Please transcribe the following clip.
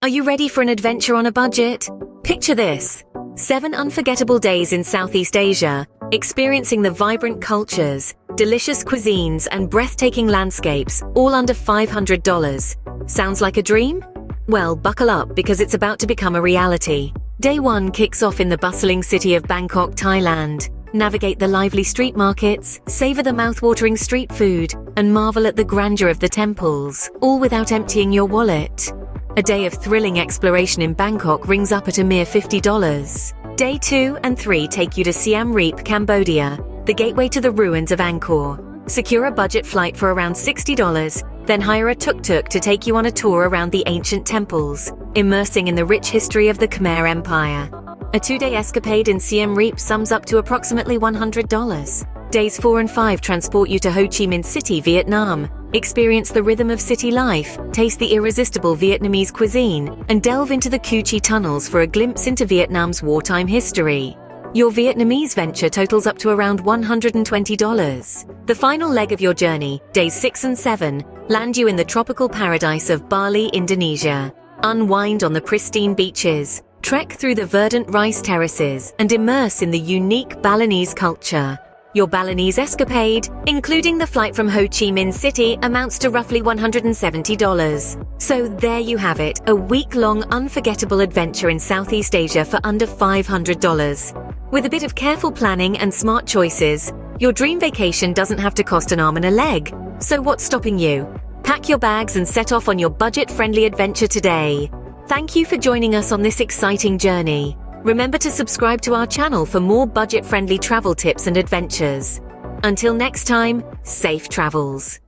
Are you ready for an adventure on a budget? Picture this: 7 unforgettable days in Southeast Asia, experiencing the vibrant cultures, delicious cuisines, and breathtaking landscapes, all under $500. Sounds like a dream? Well, buckle up because it's about to become a reality. Day 1 kicks off in the bustling city of Bangkok, Thailand. Navigate the lively street markets, savor the mouth-watering street food, and marvel at the grandeur of the temples, all without emptying your wallet. A day of thrilling exploration in Bangkok rings up at a mere $50. Day 2 and 3 take you to Siem Reap, Cambodia, the gateway to the ruins of Angkor. Secure a budget flight for around $60, then hire a tuk-tuk to take you on a tour around the ancient temples, immersing in the rich history of the Khmer Empire. A 2-day escapade in Siem Reap sums up to approximately $100. Days 4 and 5 transport you to Ho Chi Minh City, Vietnam. Experience the rhythm of city life, taste the irresistible Vietnamese cuisine, and delve into the Cu Chi tunnels for a glimpse into Vietnam's wartime history. Your Vietnamese venture totals up to around $120. The final leg of your journey, days 6 and 7, land you in the tropical paradise of Bali, Indonesia. Unwind on the pristine beaches, trek through the verdant rice terraces, and immerse in the unique Balinese culture. Your Balinese escapade, including the flight from Ho Chi Minh City, amounts to roughly $170. So there you have it, a week-long unforgettable adventure in Southeast Asia for under $500. With a bit of careful planning and smart choices, your dream vacation doesn't have to cost an arm and a leg. So what's stopping you? Pack your bags and set off on your budget-friendly adventure today. Thank you for joining us on this exciting journey. Remember to subscribe to our channel for more budget-friendly travel tips and adventures. Until next time, safe travels.